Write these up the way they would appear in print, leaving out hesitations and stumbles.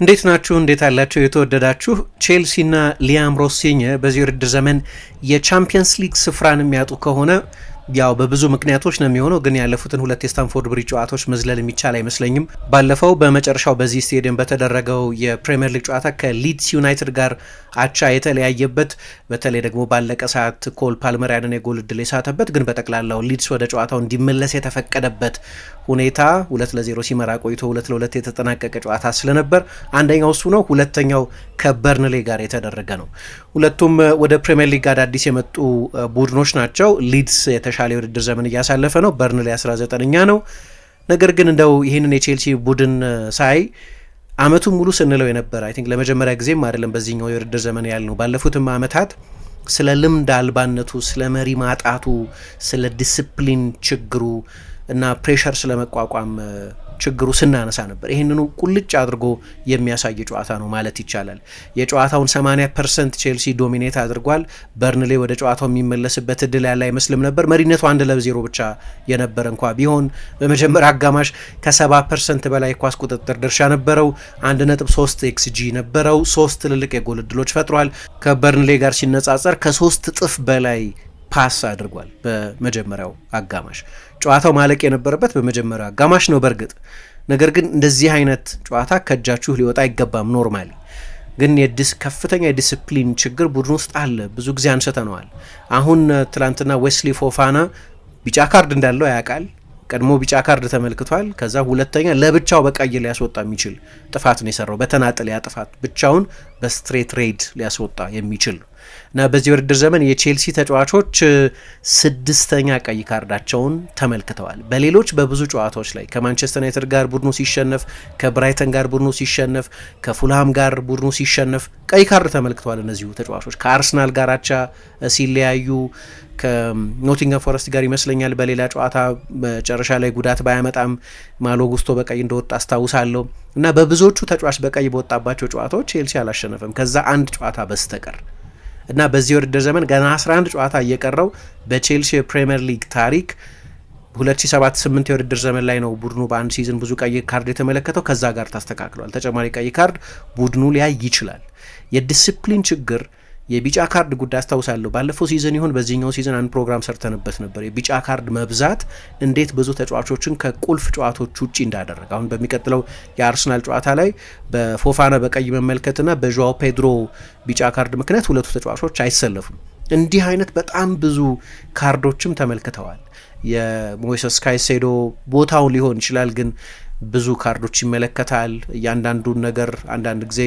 እንዴት ናችሁ? እንዴት አላችሁ? የተወደዳችሁ ቼልሲና ሊያም ሮሲኝ በዚህ ውድድር ዘመን የቻምፒየንስ ሊግ ስፍራን የሚያጡ ከሆነ ያው በብዙ ምክንያቶች ነው የሚሆነው፣ ግን ያለፉትን ሁለት የስታንፎርድ ብሪጅ ጨዋታዎች መዝለል የሚቻል አይመስለኝም። ባለፈው በመጨረሻው በዚህ ስቴዲየም በተደረገው የፕሪሚየር ሊግ ጨዋታ ከሊድስ ዩናይትድ ጋር አቻ የተለያየበት፣ በተለይ ደግሞ ባለቀ ሰዓት ኮል ፓልመር ያንን የጎል እድል የሳተበት፣ ግን በጠቅላላው ሊድስ ወደ ጨዋታው እንዲመለስ የተፈቀደበት ሁኔታ 2-0 ሲመራ ቆይቶ 2-2 የተጠናቀቀ ጨዋታ ስለነበር አንደኛው እሱ ነው። ሁለተኛው ከበርንሌ ጋር የተደረገ ነው። ሁለቱም ወደ ፕሪሚየር ሊግ አዳዲስ የመጡ ቡድኖች ናቸው። ሊድስ የተሻለ የውድድር ዘመን እያሳለፈ ነው። በርንሌ 19ኛ ነው። ነገር ግን እንደው ይህንን የቼልሲ ቡድን ሳይ አመቱን ሙሉ ስንለው የነበረ አይ ቲንክ ለመጀመሪያ ጊዜም አይደለም በዚህኛው የውድድር ዘመን ያል ነው። ባለፉትም አመታት ስለ ልምድ አልባነቱ፣ ስለ መሪ ማጣቱ፣ ስለ ዲስፕሊን ችግሩ እና ፕሬሸር ስለመቋቋም ችግሩ ስናነሳ ነበር። ይህንኑ ቁልጭ አድርጎ የሚያሳይ ጨዋታ ነው ማለት ይቻላል። የጨዋታውን 80% ቼልሲ ዶሚኔት አድርጓል። በርንሌ ወደ ጨዋታው የሚመለስበት እድል ያለ አይመስልም ነበር። መሪነቱ 1-0 ብቻ የነበረ እንኳ ቢሆን በመጀመሪያ አጋማሽ ከ70% በላይ ኳስ ቁጥጥር ድርሻ ነበረው። 1.3 ኤክስጂ ነበረው። 3 ትልልቅ የጎል እድሎች ፈጥሯል። ከበርንሌ ጋር ሲነጻጸር ከ3 እጥፍ በላይ ፓስ አድርጓል። በመጀመሪያው አጋማሽ ጨዋታው ማለቅ የነበረበት በመጀመሪያው አጋማሽ ነው በእርግጥ። ነገር ግን እንደዚህ አይነት ጨዋታ ከእጃችሁ ሊወጣ አይገባም። ኖርማሊ ግን ከፍተኛ የዲስፕሊን ችግር ቡድን ውስጥ አለ። ብዙ ጊዜ አንስተነዋል። አሁን ትላንትና ዌስሊ ፎፋና ቢጫ ካርድ እንዳለው ያውቃል። ቀድሞ ቢጫ ካርድ ተመልክቷል። ከዛ ሁለተኛ ለብቻው በቀይ ሊያስወጣ የሚችል ጥፋት ነው የሰራው። በተናጠል ያ ጥፋት ብቻውን በስትሬት ሬድ ሊያስወጣ የሚችል እና በዚህ ውድድር ዘመን የቼልሲ ተጫዋቾች 6ኛ ቀይ ካርዳቸውን ተመልክተዋል። በሌሎች በብዙ ጨዋታዎች ላይ ከማንቸስተር ዩናይትድ ጋር ቡድኑ ሲሸነፍ፣ ከብራይተን ጋር ቡድኑ ሲሸነፍ፣ ከፉልሃም ጋር ቡድኑ ሲሸነፍ ቀይ ካርድ ተመልክተዋል። እነዚሁ ተጫዋቾች ከአርሰናል ጋር አቻ ሲለያዩ፣ ከኖቲንገም ፎረስት ጋር ይመስለኛል በሌላ ጨዋታ መጨረሻ ላይ ጉዳት ባያመጣም ማሎ ጉስቶ በቀይ እንደወጣ አስታውሳለሁ። እና በብዙዎቹ ተጫዋች በቀይ በወጣባቸው ጨዋታዎች ቼልሲ አላሸነፈም ከዛ አንድ ጨዋታ በስተቀር። እና በዚህ ውድድር ዘመን ገና 11 ጨዋታ እየቀረው በቼልሲ የፕሪሚየር ሊግ ታሪክ 2007-8 የውድድር ዘመን ላይ ነው ቡድኑ በአንድ ሲዝን ብዙ ቀይ ካርድ የተመለከተው። ከዛ ጋር ታስተካክሏል። ተጨማሪ ቀይ ካርድ ቡድኑ ሊያይ ይችላል። የዲስፕሊን ችግር፣ የቢጫ ካርድ ጉዳይ አስታውሳለሁ። ባለፈው ሲዝን ይሁን በዚህኛው ሲዝን አንድ ፕሮግራም ሰርተንበት ነበር። የቢጫ ካርድ መብዛት እንዴት ብዙ ተጫዋቾችን ከቁልፍ ጨዋታዎች ውጪ እንዳደረገ። አሁን በሚቀጥለው የአርሰናል ጨዋታ ላይ በፎፋና በቀይ መመልከትና በዦአው ፔድሮ ቢጫ ካርድ ምክንያት ሁለቱ ተጫዋቾች አይሰለፉም። እንዲህ አይነት በጣም ብዙ ካርዶችም ተመልክተዋል። የሞይሰስ ካይሴዶ ቦታው ሊሆን ይችላል ግን ብዙ ካርዶች ይመለከታል። እያንዳንዱን ነገር አንዳንድ ጊዜ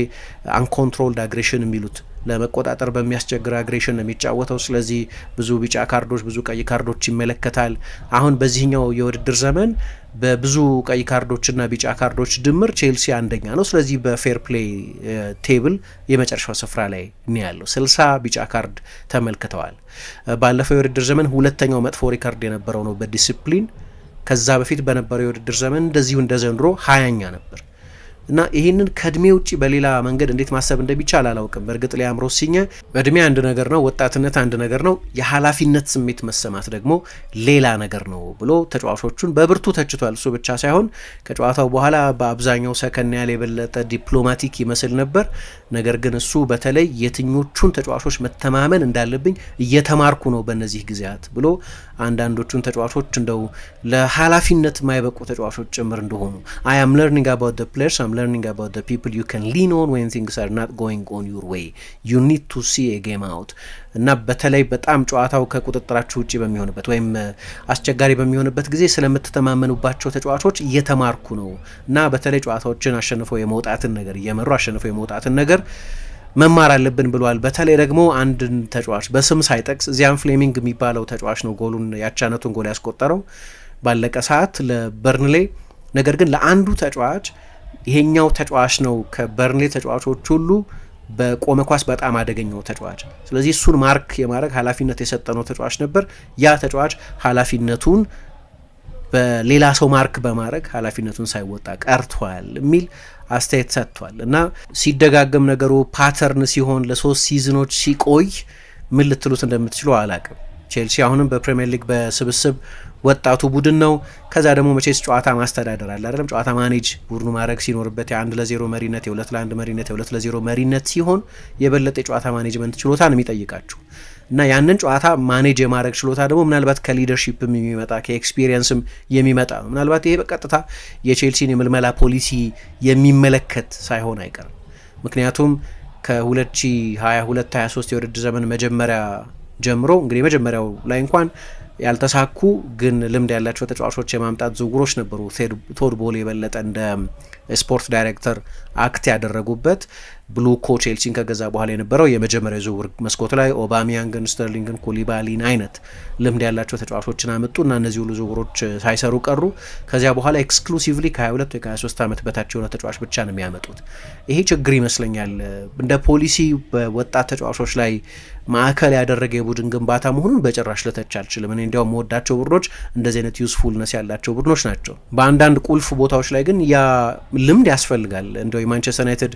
አንኮንትሮልድ አግሬሽን የሚሉት ለመቆጣጠር በሚያስቸግር አግሬሽን ነው የሚጫወተው። ስለዚህ ብዙ ቢጫ ካርዶች፣ ብዙ ቀይ ካርዶች ይመለከታል። አሁን በዚህኛው የውድድር ዘመን በብዙ ቀይ ካርዶችና ቢጫ ካርዶች ድምር ቼልሲ አንደኛ ነው። ስለዚህ በፌር ፕሌይ ቴብል የመጨረሻው ስፍራ ላይ ነው ያለው። 60 ቢጫ ካርድ ተመልክተዋል። ባለፈው የውድድር ዘመን ሁለተኛው መጥፎ ሪካርድ የነበረው ነው በዲሲፕሊን። ከዛ በፊት በነበረው የውድድር ዘመን እንደዚሁ እንደ ዘንድሮ 20ኛ ነበር። እና ይህንን ከእድሜ ውጭ በሌላ መንገድ እንዴት ማሰብ እንደሚቻል አላውቅም። በእርግጥ ሊያም ሮሲኝ እድሜ አንድ ነገር ነው፣ ወጣትነት አንድ ነገር ነው፣ የኃላፊነት ስሜት መሰማት ደግሞ ሌላ ነገር ነው ብሎ ተጫዋቾቹን በብርቱ ተችቷል። እሱ ብቻ ሳይሆን ከጨዋታው በኋላ በአብዛኛው ሰከን ያለ የበለጠ ዲፕሎማቲክ ይመስል ነበር። ነገር ግን እሱ በተለይ የትኞቹን ተጫዋቾች መተማመን እንዳለብኝ እየተማርኩ ነው በእነዚህ ጊዜያት ብሎ አንዳንዶቹን ተጫዋቾች እንደው ለኃላፊነት የማይበቁ ተጫዋቾች ጭምር እንደሆኑ I am learning about the players, I'm learning about the people you can lean on when things are not going on your way. You need to see a game out. እና በተለይ በጣም ጨዋታው ከቁጥጥራችሁ ውጪ በሚሆንበት ወይም አስቸጋሪ በሚሆንበት ጊዜ ስለምትተማመኑባቸው ተጫዋቾች እየተማርኩ ነው እና በተለይ ጨዋታዎችን አሸንፈው የመውጣትን ነገር እየመሩ አሸንፈው የመውጣትን ነገር መማር አለብን ብሏል። በተለይ ደግሞ አንድን ተጫዋች በስም ሳይጠቅስ ዚያን ፍሌሚንግ የሚባለው ተጫዋች ነው ጎሉን ያቻነቱን ጎል ያስቆጠረው ባለቀ ሰዓት ለበርንሌ። ነገር ግን ለአንዱ ተጫዋች ይሄኛው ተጫዋች ነው ከበርንሌ ተጫዋቾች ሁሉ በቆመ ኳስ በጣም አደገኛው ተጫዋች። ስለዚህ እሱን ማርክ የማድረግ ኃላፊነት የሰጠነው ተጫዋች ነበር። ያ ተጫዋች ኃላፊነቱን በሌላ ሰው ማርክ በማድረግ ኃላፊነቱን ሳይወጣ ቀርቷል የሚል አስተያየት ሰጥቷል። እና ሲደጋገም ነገሩ ፓተርን ሲሆን ለ3 ሲዝኖች ሲቆይ ምን ልትሉት እንደምትችሉ አላቅም። ቼልሲ አሁንም በፕሪሚየር ሊግ በስብስብ ወጣቱ ቡድን ነው። ከዛ ደግሞ መቼስ ጨዋታ ማስተዳደር አለ አይደለም። ጨዋታ ማኔጅ ቡድኑ ማድረግ ሲኖርበት የ1-0 መሪነት፣ የ2-1 መሪነት፣ የ2-0 መሪነት ሲሆን የበለጠ የጨዋታ ማኔጅመንት ችሎታ ነው የሚጠይቃችሁ እና ያንን ጨዋታ ማኔጅ የማድረግ ችሎታ ደግሞ ምናልባት ከሊደርሺፕም የሚመጣ ከኤክስፒሪየንስም የሚመጣ ነው። ምናልባት ይሄ በቀጥታ የቼልሲን የምልመላ ፖሊሲ የሚመለከት ሳይሆን አይቀርም። ምክንያቱም ከ2022-23 የውድድር ዘመን መጀመሪያ ጀምሮ እንግዲህ መጀመሪያው ላይ እንኳን ያልተሳኩ ግን ልምድ ያላቸው ተጫዋቾች የማምጣት ዝውውሮች ነበሩ። ቶድ ቦሊ የበለጠ እንደ ስፖርት ዳይሬክተር አክት ያደረጉበት ብሉኮ ቼልሲን ከገዛ በኋላ የነበረው የመጀመሪያ ዝውውር መስኮት ላይ ኦባሚያንግን፣ ስተርሊንግን፣ ኩሊባሊን አይነት ልምድ ያላቸው ተጫዋቾችን አመጡ እና እነዚህ ሁሉ ዝውውሮች ሳይሰሩ ቀሩ። ከዚያ በኋላ ኤክስክሉሲቭሊ ከ22 ወይ ከ23 ዓመት በታች የሆነ ተጫዋች ብቻ ነው የሚያመጡት። ይሄ ችግር ይመስለኛል። እንደ ፖሊሲ በወጣት ተጫዋቾች ላይ ማዕከል ያደረገ የቡድን ግንባታ መሆኑን በጭራሽ ልተች አልችልም። እኔ እንዲያውም መወዳቸው ቡድኖች እንደዚህ አይነት ዩስፉልነስ ያላቸው ቡድኖች ናቸው። በአንዳንድ ቁልፍ ቦታዎች ላይ ግን ያ ልምድ ያስፈልጋል። እንደው የማንቸስተር ዩናይትድ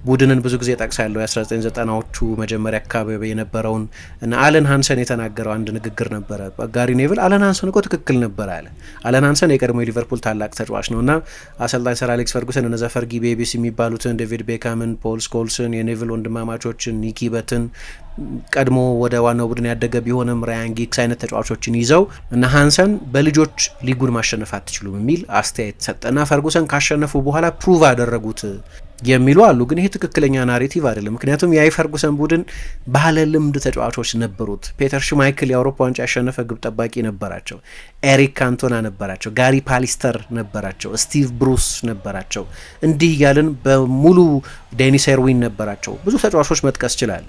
ቡድንን ብዙ ጊዜ ጠቅሳለሁ። የ1990ዎቹ መጀመሪያ አካባቢ የነበረውን እና አለን ሃንሰን የተናገረው አንድ ንግግር ነበረ። ጋሪ ኔቭል አለን ሃንሰን እኮ ትክክል ነበር አለ። አለን ሃንሰን የቀድሞ የሊቨርፑል ታላቅ ተጫዋች ነው እና አሰልጣኝ ሰር አሌክስ ፈርጉሰን እነዛ ፈርጊ ቤቢስ የሚባሉትን ዴቪድ ቤካምን፣ ፖል ስኮልስን፣ የኔቭል ወንድማማቾችን፣ ኒኪ በትን ቀድሞ ወደ ዋናው ቡድን ያደገ ቢሆንም ራያን ጊግስ አይነት ተጫዋቾችን ይዘው እና ሃንሰን በልጆች ሊጉን ማሸነፍ አትችሉም የሚል አስተያየት ሰጠና ፈርጉሰን ካሸነፉ በኋላ ፕሩቭ አደረጉት የሚሉ አሉ። ግን ይሄ ትክክለኛ ናሬቲቭ አይደለም። ምክንያቱም የፈርጉሰን ቡድን ባለ ልምድ ተጫዋቾች ነበሩት። ፔተር ሽማይክል የአውሮፓ ዋንጫ ያሸነፈ ግብ ጠባቂ ነበራቸው። ኤሪክ ካንቶና ነበራቸው። ጋሪ ፓሊስተር ነበራቸው። ስቲቭ ብሩስ ነበራቸው። እንዲህ እያልን በሙሉ ዴኒስ ኤርዊን ነበራቸው። ብዙ ተጫዋቾች መጥቀስ ይችላሉ።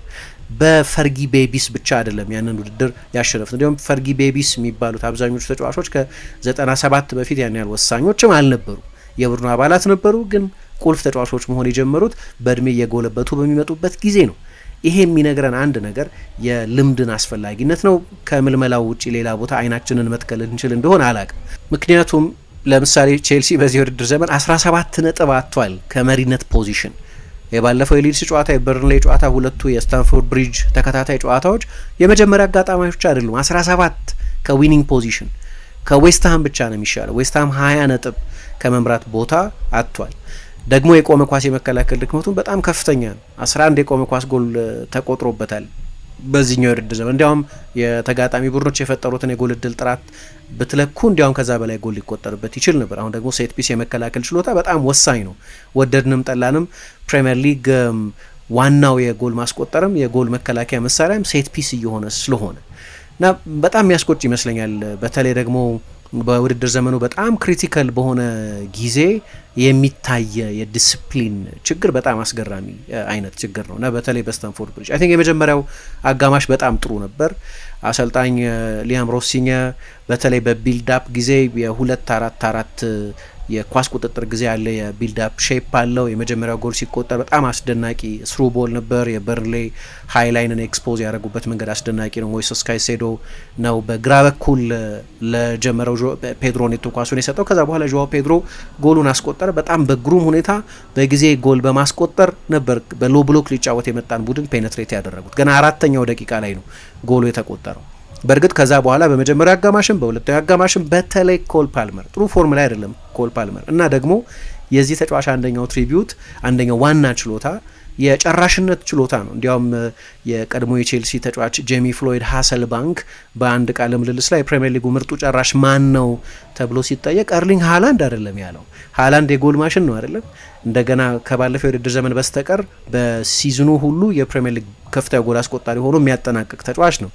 በፈርጊ ቤቢስ ብቻ አይደለም ያንን ውድድር ያሸነፉት። እንዲሁም ፈርጊ ቤቢስ የሚባሉት አብዛኞቹ ተጫዋቾች ከ97 በፊት ያን ያህል ወሳኞችም አልነበሩ። የቡድኑ አባላት ነበሩ፣ ግን ቁልፍ ተጫዋቾች መሆን የጀመሩት በእድሜ እየጎለበቱ በሚመጡበት ጊዜ ነው። ይሄ የሚነግረን አንድ ነገር የልምድን አስፈላጊነት ነው። ከምልመላው ውጭ ሌላ ቦታ አይናችንን መትከል እንችል እንደሆነ አላቅም። ምክንያቱም ለምሳሌ ቼልሲ በዚህ ውድድር ዘመን 17 ነጥብ አጥቷል ከመሪነት ፖዚሽን። የባለፈው የሊድስ ጨዋታ፣ የበርንሌይ ጨዋታ፣ ሁለቱ የስታንፎርድ ብሪጅ ተከታታይ ጨዋታዎች የመጀመሪያ አጋጣሚዎች አይደሉም። 17 ከዊኒንግ ፖዚሽን ከዌስትሃም ብቻ ነው የሚሻለው። ዌስትሃም 20 ነጥብ ከመምራት ቦታ አጥቷል። ደግሞ የቆመ ኳስ የመከላከል ድክመቱን በጣም ከፍተኛ ነው። 11 የቆመ ኳስ ጎል ተቆጥሮበታል በዚህኛው የውድድር ዘመን። እንዲያውም የተጋጣሚ ቡድኖች የፈጠሩትን የጎል እድል ጥራት ብትለኩ እንዲያውም ከዛ በላይ ጎል ሊቆጠርበት ይችል ነበር። አሁን ደግሞ ሴት ፒስ የመከላከል ችሎታ በጣም ወሳኝ ነው። ወደድንም ጠላንም ፕሪሚየር ሊግ ዋናው የጎል ማስቆጠርም የጎል መከላከያ መሳሪያም ሴት ፒስ እየሆነ ስለሆነ እና በጣም የሚያስቆጭ ይመስለኛል። በተለይ ደግሞ በውድድር ዘመኑ በጣም ክሪቲካል በሆነ ጊዜ የሚታየ የዲስፕሊን ችግር በጣም አስገራሚ አይነት ችግር ነው እና በተለይ በስታንፎርድ ብሪጅ አይ ቲንክ የመጀመሪያው አጋማሽ በጣም ጥሩ ነበር። አሰልጣኝ ሊያም ሮሲኘ በተለይ በቢልዳፕ ጊዜ የ2-4-4 የኳስ ቁጥጥር ጊዜ ያለ የቢልዳፕ ሼፕ አለው። የመጀመሪያው ጎል ሲቆጠር በጣም አስደናቂ ስሩ ቦል ነበር። የበርንሌይ ሃይላይንን ኤክስፖዝ ያደረጉበት መንገድ አስደናቂ ነው። ሞይሰስ ካይሴዶ ነው በግራ በኩል ለጀመረው ፔድሮ ኔቶ ኳሱን የሰጠው። ከዛ በኋላ ጆዋ ፔድሮ ጎሉን አስቆጠረ። በጣም በግሩም ሁኔታ በጊዜ ጎል በማስቆጠር ነበር በሎ ብሎክ ሊጫወት የመጣን ቡድን ፔኔትሬት ያደረጉት። ገና 4ኛው ደቂቃ ላይ ነው ጎሉ የተቆጠረው። በእርግጥ ከዛ በኋላ በመጀመሪያ አጋማሽም በሁለተኛው አጋማሽም በተለይ ኮል ፓልመር ጥሩ ፎርም ላይ አይደለም። ኮል ፓልመር እና ደግሞ የዚህ ተጫዋች አንደኛው ትሪቢዩት አንደኛው ዋና ችሎታ የጨራሽነት ችሎታ ነው። እንዲያውም የቀድሞ የቼልሲ ተጫዋች ጄሚ ፍሎይድ ሃሰልባንክ በአንድ ቃለ ምልልስ ላይ የፕሪሚየር ሊጉ ምርጡ ጨራሽ ማን ነው ተብሎ ሲጠየቅ ኤርሊንግ ሃላንድ አይደለም ያለው። ሃላንድ የጎል ማሽን ነው አይደለም። እንደገና ከባለፈው የውድድር ዘመን በስተቀር በሲዝኑ ሁሉ የፕሪሚየር ሊግ ከፍተኛ ጎል አስቆጣሪ ሆኖ የሚያጠናቅቅ ተጫዋች ነው።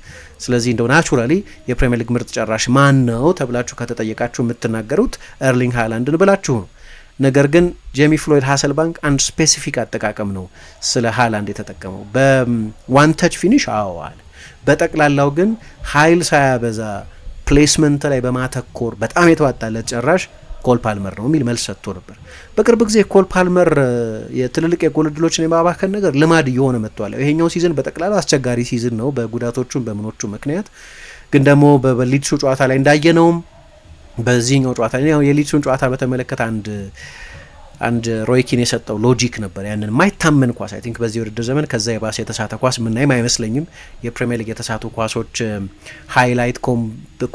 ስለዚህ እንደው ናቹራሊ የፕሪሚየር ሊግ ምርጥ ጨራሽ ማን ነው ተብላችሁ ከተጠየቃችሁ የምትናገሩት ኤርሊንግ ሃላንድን ብላችሁ ነው። ነገር ግን ጄሚ ፍሎይድ ሃሰልባንክ አንድ ስፔሲፊክ አጠቃቀም ነው ስለ ሃላንድ የተጠቀመው። በዋን ተች ፊኒሽ አዋል በጠቅላላው ግን ኃይል ሳያበዛ ፕሌስመንት ላይ በማተኮር በጣም የተዋጣለት ጨራሽ ኮል ፓልመር ነው የሚል መልስ ሰጥቶ ነበር። በቅርብ ጊዜ ኮል ፓልመር የትልልቅ የጎል እድሎችን የማባከን ነገር ልማድ እየሆነ መጥቷል። ይሄኛው ሲዝን በጠቅላላ አስቸጋሪ ሲዝን ነው በጉዳቶቹም በምኖቹ ምክንያት። ግን ደግሞ በሊድሱ ጨዋታ ላይ እንዳየነውም በዚህኛው ጨዋታ ላይ የሊድሱን ጨዋታ በተመለከተ አንድ አንድ ሮይኪን የሰጠው ሎጂክ ነበር። ያንን ማይታመን ኳስ አይ ቲንክ በዚህ ውድድር ዘመን ከዛ የባሰ የተሳተ ኳስ ምናይም አይመስለኝም። የፕሪሚየር ሊግ የተሳቱ ኳሶች ሃይላይት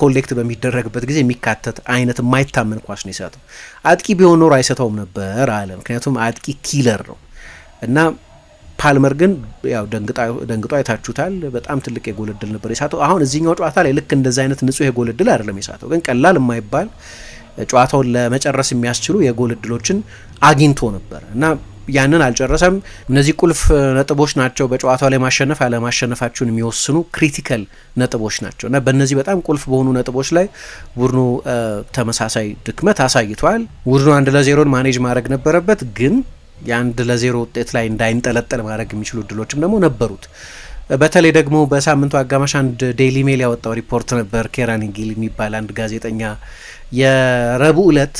ኮሌክት በሚደረግበት ጊዜ የሚካተት አይነት ማይታመን ኳስ ነው የሰጠው። አጥቂ ቢሆን ኖሮ አይሰጠውም ነበር አለ። ምክንያቱም አጥቂ ኪለር ነው እና ፓልመር ግን ያው ደንግጦ አይታችሁታል። በጣም ትልቅ የጎል እድል ነበር የሳተው። አሁን እዚህኛው ጨዋታ ላይ ልክ እንደዛ አይነት ንጹህ የጎል እድል አይደለም የሳተው፣ ግን ቀላል የማይባል ጨዋታውን ለመጨረስ የሚያስችሉ የጎል እድሎችን አግኝቶ ነበር እና ያንን አልጨረሰም። እነዚህ ቁልፍ ነጥቦች ናቸው በጨዋታው ላይ ማሸነፍ አለማሸነፋችሁን የሚወስኑ ክሪቲካል ነጥቦች ናቸው እና በእነዚህ በጣም ቁልፍ በሆኑ ነጥቦች ላይ ቡድኑ ተመሳሳይ ድክመት አሳይቷል። ቡድኑ 1-0 ማኔጅ ማድረግ ነበረበት፣ ግን የ1-0 ውጤት ላይ እንዳይንጠለጠል ማድረግ የሚችሉ እድሎችም ደግሞ ነበሩት። በተለይ ደግሞ በሳምንቱ አጋማሽ አንድ ዴይሊ ሜል ያወጣው ሪፖርት ነበር። ኬራን ጊል የሚባል አንድ ጋዜጠኛ የረቡዕ ዕለት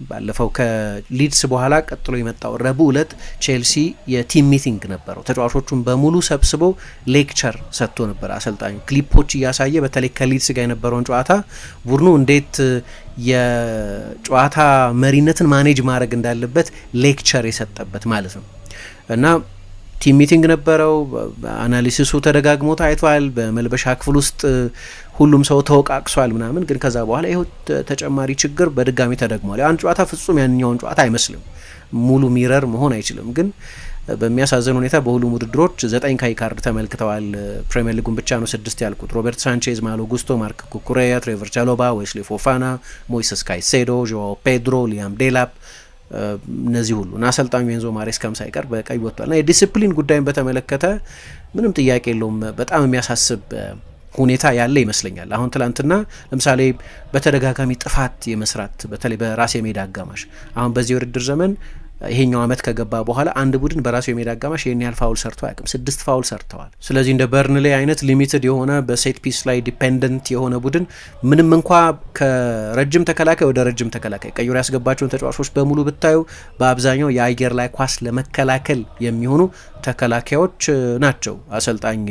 ባለፈው ከሊድስ በኋላ ቀጥሎ የመጣው ረቡዕ ዕለት ቼልሲ የቲም ሚቲንግ ነበረው። ተጫዋቾቹን በሙሉ ሰብስቦ ሌክቸር ሰጥቶ ነበር። አሰልጣኙ ክሊፖች እያሳየ በተለይ ከሊድስ ጋር የነበረውን ጨዋታ ቡድኑ እንዴት የጨዋታ መሪነትን ማኔጅ ማድረግ እንዳለበት ሌክቸር የሰጠበት ማለት ነው እና ቲም ሚቲንግ ነበረው። አናሊሲሱ ተደጋግሞ ታይቷል። በመልበሻ ክፍል ውስጥ ሁሉም ሰው ተወቃቅሷል ምናምን። ግን ከዛ በኋላ ይኸው ተጨማሪ ችግር በድጋሚ ተደግሟል። አንድ ጨዋታ ፍጹም ያንኛውን ጨዋታ አይመስልም፣ ሙሉ ሚረር መሆን አይችልም። ግን በሚያሳዝን ሁኔታ በሁሉም ውድድሮች 9 ቀይ ካርድ ተመልክተዋል። ፕሪሚየር ሊጉን ብቻ ነው 6 ያልኩት። ሮበርት ሳንቼዝ፣ ማሎ ጉስቶ፣ ማርክ ኩኩሬያ፣ ትሬቨር ቻሎባ፣ ዌስሊ ፎፋና፣ ሞይሰስ ካይሴዶ፣ ዦ ፔድሮ፣ ሊያም ዴላፕ እነዚህ ሁሉ እና አሰልጣኙ ኤንዞ ማሬስካም ሳይቀር በቀይ ወጥቷል። እና የዲሲፕሊን ጉዳይን በተመለከተ ምንም ጥያቄ የለውም በጣም የሚያሳስብ ሁኔታ ያለ ይመስለኛል። አሁን ትላንትና ለምሳሌ በተደጋጋሚ ጥፋት የመስራት በተለይ በራስ የሜዳ አጋማሽ አሁን በዚህ ውድድር ዘመን ይሄኛው አመት ከገባ በኋላ አንድ ቡድን በራሱ የሜዳ አጋማሽ ይሄን ያህል ፋውል ሰርቶ አያውቅም። 6 ፋውል ሰርተዋል። ስለዚህ እንደ በርንሌ አይነት ሊሚትድ የሆነ በሴት ፒስ ላይ ዲፔንደንት የሆነ ቡድን ምንም እንኳ ከረጅም ተከላካይ ወደ ረጅም ተከላካይ ቀይሮ ያስገባቸውን ተጫዋቾች በሙሉ ብታዩ በአብዛኛው የአየር ላይ ኳስ ለመከላከል የሚሆኑ ተከላካዮች ናቸው አሰልጣኝ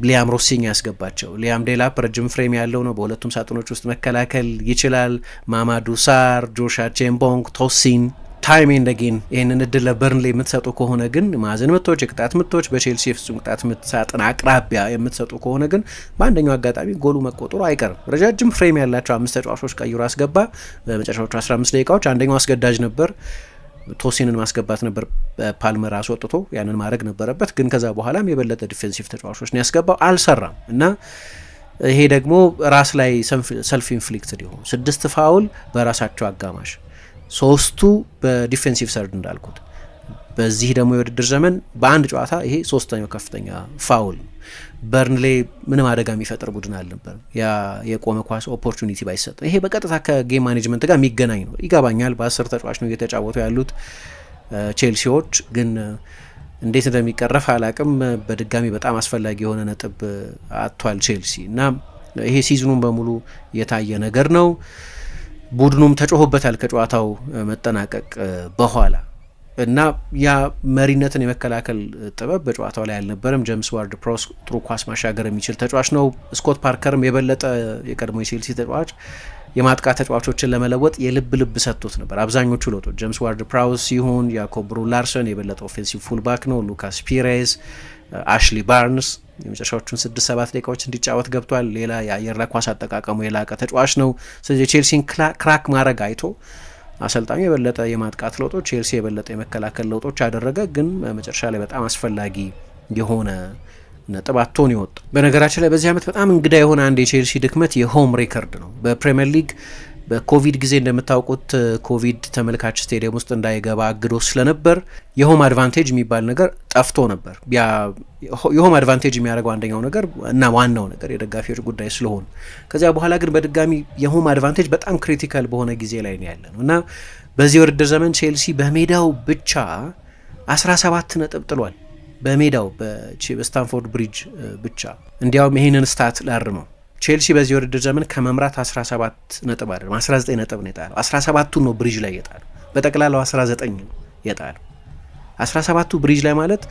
ሊያም ሮሲኛ ያስገባቸው። ሊያም ዴላፕ ረጅም ፍሬም ያለው ነው፣ በሁለቱም ሳጥኖች ውስጥ መከላከል ይችላል። ማማዱ ሳር፣ ጆሻ ቼምቦንግ፣ ቶሲን ታይም ኤንድ አጌን ይህንን እድል ለበርንሌ የምትሰጡ ከሆነ ግን ማዕዘን ምቶች፣ የቅጣት ምቶች በቼልሲ የፍጹም ቅጣት ምት ሳጥን አቅራቢያ የምትሰጡ ከሆነ ግን በአንደኛው አጋጣሚ ጎሉ መቆጠሩ አይቀርም። ረጃጅም ፍሬም ያላቸው 5 ተጫዋቾች ቀይሮ አስገባ። በመጨረሻዎቹ 15 ደቂቃዎች አንደኛው አስገዳጅ ነበር፣ ቶሲንን ማስገባት ነበር ፓልመር አስወጥቶ ያንን ማድረግ ነበረበት። ግን ከዛ በኋላም የበለጠ ዲፌንሲቭ ተጫዋቾች ነው ያስገባው፣ አልሰራም እና ይሄ ደግሞ ራስ ላይ ሰልፍ ኢንፍሊክትድ የሆኑ 6 ፋውል በራሳቸው አጋማሽ 3ቱ በዲፌንሲቭ ሰርድ እንዳልኩት። በዚህ ደግሞ የውድድር ዘመን በአንድ ጨዋታ ይሄ 3ኛው ከፍተኛ ፋውል ነው። በርንሌ ምንም አደጋ የሚፈጥር ቡድን አልነበርም። ያ የቆመ ኳስ ኦፖርቹኒቲ ባይሰጥ ይሄ በቀጥታ ከጌም ማኔጅመንት ጋር የሚገናኝ ነው። ይገባኛል፣ በ10 ተጫዋች ነው እየተጫወቱ ያሉት ቼልሲዎች፣ ግን እንዴት እንደሚቀረፍ አላቅም። በድጋሚ በጣም አስፈላጊ የሆነ ነጥብ አጥቷል ቼልሲ እና ይሄ ሲዝኑን በሙሉ የታየ ነገር ነው። ቡድኑም ተጮሆበታል ከጨዋታው መጠናቀቅ በኋላ እና ያ መሪነትን የመከላከል ጥበብ በጨዋታው ላይ አልነበረም። ጄምስ ዋርድ ፕሮስ ጥሩ ኳስ ማሻገር የሚችል ተጫዋች ነው። ስኮት ፓርከርም የበለጠ የቀድሞ የቼልሲ ተጫዋች የማጥቃት ተጫዋቾችን ለመለወጥ የልብ ሰጥቶት ነበር። አብዛኞቹ ለውጦች ጄምስ ዋርድ ፕራውስ ይሁን ያኮብ ብሩ ላርሰን የበለጠ ኦፌንሲቭ ፉልባክ ነው። ሉካስ ፒሬዝ፣ አሽሊ ባርንስ የመጨረሻዎቹን 6-7 ደቂቃዎች እንዲጫወት ገብቷል። ሌላ የአየር ላይ ኳስ አጠቃቀሙ የላቀ ተጫዋች ነው። ስለዚህ ቼልሲን ክራክ ማድረግ አይቶ አሰልጣኙ የበለጠ የማጥቃት ለውጦች፣ ቼልሲ የበለጠ የመከላከል ለውጦች አደረገ። ግን መጨረሻ ላይ በጣም አስፈላጊ የሆነ ነጥብ አጥቶን ይወጣ። በነገራችን ላይ በዚህ ዓመት በጣም እንግዳ የሆነ አንድ የቼልሲ ድክመት የሆም ሬከርድ ነው። በፕሪሚየር ሊግ በኮቪድ ጊዜ እንደምታውቁት ኮቪድ ተመልካች ስቴዲየም ውስጥ እንዳይገባ አግዶ ስለነበር የሆም አድቫንቴጅ የሚባል ነገር ጠፍቶ ነበር። የሆም አድቫንቴጅ የሚያደርገው አንደኛው ነገር እና ዋናው ነገር የደጋፊዎች ጉዳይ ስለሆነ ከዚያ በኋላ ግን በድጋሚ የሆም አድቫንቴጅ በጣም ክሪቲካል በሆነ ጊዜ ላይ ነው ያለ ነው እና በዚህ ውድድር ዘመን ቼልሲ በሜዳው ብቻ 17 ነጥብ ጥሏል። በሜዳው በስታንፎርድ ብሪጅ ብቻ። እንዲያውም ይህንን ስታት ላርመው ቼልሲ በዚህ ውድድር ዘመን ከመምራት 17 ነጥብ አይደለም 19 ነጥብ ነው የጣለው። 17ቱ ነው ብሪጅ ላይ የጣለው። በጠቅላላው 19 ነው የጣለው። 17ቱ ብሪጅ ላይ ማለት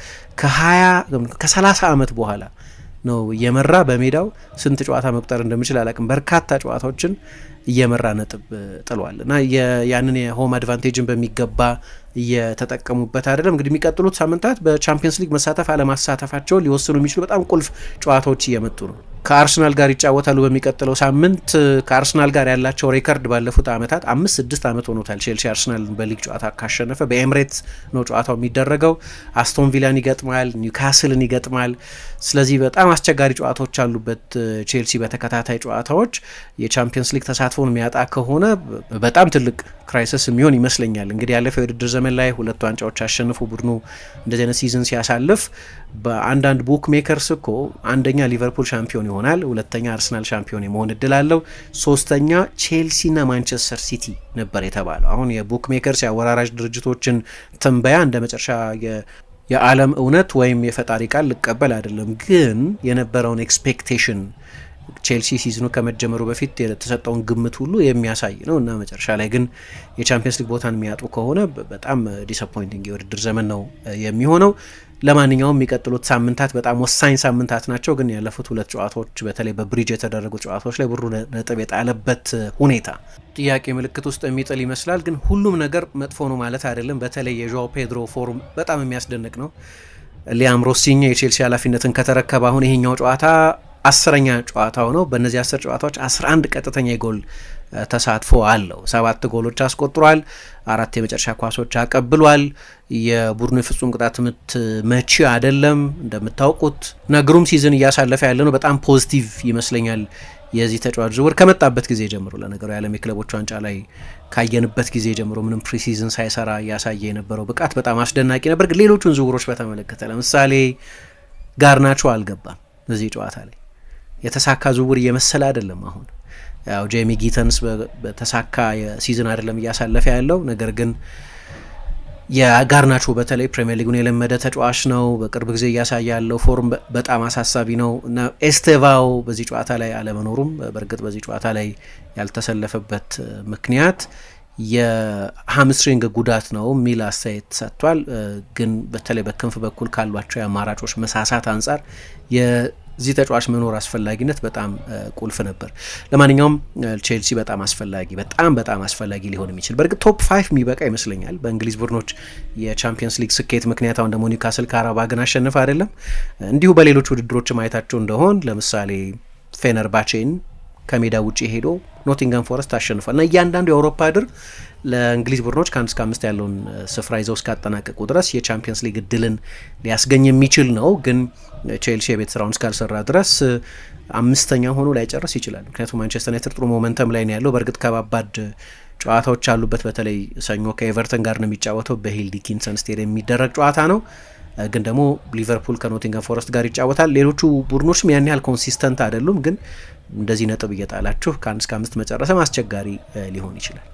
ከ30 ዓመት በኋላ ነው እየመራ በሜዳው ስንት ጨዋታ መቁጠር እንደሚችል አላቅም። በርካታ ጨዋታዎችን እየመራ ነጥብ ጥሏል እና ያንን የሆም አድቫንቴጅን በሚገባ እየተጠቀሙበት አይደለም። እንግዲህ የሚቀጥሉት ሳምንታት በቻምፒየንስ ሊግ መሳተፍ አለማሳተፋቸውን ሊወስኑ የሚችሉ በጣም ቁልፍ ጨዋታዎች እየመጡ ነው። ከአርሰናል ጋር ይጫወታሉ በሚቀጥለው ሳምንት። ከአርሰናል ጋር ያላቸው ሬከርድ ባለፉት ዓመታት 5-6 ዓመት ሆኖታል። ቼልሲ አርሰናል በሊግ ጨዋታ ካሸነፈ በኤምሬትስ ነው ጨዋታው የሚደረገው። አስቶን ቪላን ይገጥማል፣ ኒውካስልን ይገጥማል። ስለዚህ በጣም አስቸጋሪ ጨዋታዎች አሉበት ቼልሲ በተከታታይ ጨዋታዎች። የቻምፒየንስ ሊግ ተሳትፎን የሚያጣ ከሆነ በጣም ትልቅ ክራይሲስ የሚሆን ይመስለኛል። እንግዲህ ያለፈው የውድድር ዘመን ላይ 2 ዋንጫዎች አሸንፎ ቡድኑ እንደዚህ አይነት ሲዝን ሲያሳልፍ በአንዳንድ ቡክ ሜከርስ እኮ አንደኛ ሊቨርፑል ሻምፒዮን ይሆናል፣ ሁለተኛ አርሰናል ሻምፒዮን የመሆን እድል አለው፣ ሶስተኛ ቼልሲና ማንቸስተር ሲቲ ነበር የተባለው። አሁን የቡክ ሜከርስ የአወራራጅ ድርጅቶችን ትንበያ እንደ መጨረሻ የዓለም እውነት ወይም የፈጣሪ ቃል ልቀበል አይደለም፣ ግን የነበረውን ኤክስፔክቴሽን ቼልሲ ሲዝኑ ከመጀመሩ በፊት የተሰጠውን ግምት ሁሉ የሚያሳይ ነው እና መጨረሻ ላይ ግን የቻምፒየንስ ሊግ ቦታን የሚያጡ ከሆነ በጣም ዲስአፖይንቲንግ የውድድር ዘመን ነው የሚሆነው። ለማንኛውም የሚቀጥሉት ሳምንታት በጣም ወሳኝ ሳምንታት ናቸው። ግን ያለፉት 2 ጨዋታዎች በተለይ በብሪጅ የተደረጉ ጨዋታዎች ላይ ብሩ ነጥብ የጣለበት ሁኔታ ጥያቄ ምልክት ውስጥ የሚጥል ይመስላል። ግን ሁሉም ነገር መጥፎ ነው ማለት አይደለም። በተለይ የዦአው ፔድሮ ፎርም በጣም የሚያስደንቅ ነው። ሊያም ሮሲኛ የቼልሲ ኃላፊነትን ከተረከበ አሁን ይሄኛው ጨዋታ 10ኛ ጨዋታው ነው። በእነዚህ 10 ጨዋታዎች 11 ቀጥተኛ የጎል ተሳትፎ አለው። 7 ጎሎች አስቆጥሯል። 4 የመጨረሻ ኳሶች አቀብሏል። የቡድኑ የፍጹም ቅጣት ምት መቺ አይደለም እንደምታውቁት። ግሩም ሲዝን እያሳለፈ ያለ ነው። በጣም ፖዚቲቭ ይመስለኛል የዚህ ተጫዋች ዝውውር ከመጣበት ጊዜ ጀምሮ። ለነገሩ የዓለም የክለቦች ዋንጫ ላይ ካየንበት ጊዜ ጀምሮ ምንም ፕሪሲዝን ሳይሰራ እያሳየ የነበረው ብቃት በጣም አስደናቂ ነበር። ግን ሌሎቹን ዝውውሮች በተመለከተ ለምሳሌ ጋርናቾ አልገባም በዚህ ጨዋታ ላይ። የተሳካ ዝውውር እየመሰለ አይደለም። አሁን ያው ጄሚ ጊተንስ በተሳካ ሲዝን አይደለም እያሳለፈ ያለው። ነገር ግን የጋርናቾ በተለይ ፕሪሚየር ሊጉን የለመደ ተጫዋች ነው። በቅርብ ጊዜ እያሳየ ያለው ፎርም በጣም አሳሳቢ ነው እና ኤስቴቫው በዚህ ጨዋታ ላይ አለመኖሩም በእርግጥ በዚህ ጨዋታ ላይ ያልተሰለፈበት ምክንያት የሃምስትሪንግ ጉዳት ነው የሚል አስተያየት ሰጥቷል። ግን በተለይ በክንፍ በኩል ካሏቸው የአማራጮች መሳሳት አንጻር የዚህ ተጫዋች መኖር አስፈላጊነት በጣም ቁልፍ ነበር። ለማንኛውም ቼልሲ በጣም አስፈላጊ ሊሆን የሚችል በእርግጥ ቶፕ 5 የሚበቃ ይመስለኛል በእንግሊዝ ቡድኖች የቻምፒየንስ ሊግ ስኬት ምክንያት። አሁን ደግሞ ኒውካስል ካራባግን አሸንፍ አይደለም እንዲሁ በሌሎች ውድድሮች ማየታቸው እንደሆን ለምሳሌ ፌነርባቼን ከሜዳ ውጪ ሄዶ ኖቲንገም ፎረስት አሸንፏል እና እያንዳንዱ የአውሮፓ ድር ለእንግሊዝ ቡድኖች ከ1 እስከ 5 ያለውን ስፍራ ይዘው እስካጠናቀቁ ድረስ የቻምፒየንስ ሊግ እድልን ሊያስገኝ የሚችል ነው። ግን ቼልሲ የቤት ስራውን እስካልሰራ ድረስ 5ኛ ሆኖ ላይጨርስ ይችላል። ምክንያቱም ማንቸስተር ዩናይትድ ጥሩ ሞመንተም ላይ ነው ያለው። በእርግጥ ከባባድ ጨዋታዎች አሉበት። በተለይ ሰኞ ከኤቨርተን ጋር ነው የሚጫወተው። በሂል ዲኪንሰን ስቴዲየም የሚደረግ ጨዋታ ነው። ግን ደግሞ ሊቨርፑል ከኖቲንገም ፎረስት ጋር ይጫወታል። ሌሎቹ ቡድኖችም ያን ያህል ኮንሲስተንት አይደሉም። ግን እንደዚህ ነጥብ እየጣላችሁ ከ1 እስከ 5 መጨረስም አስቸጋሪ ሊሆን ይችላል።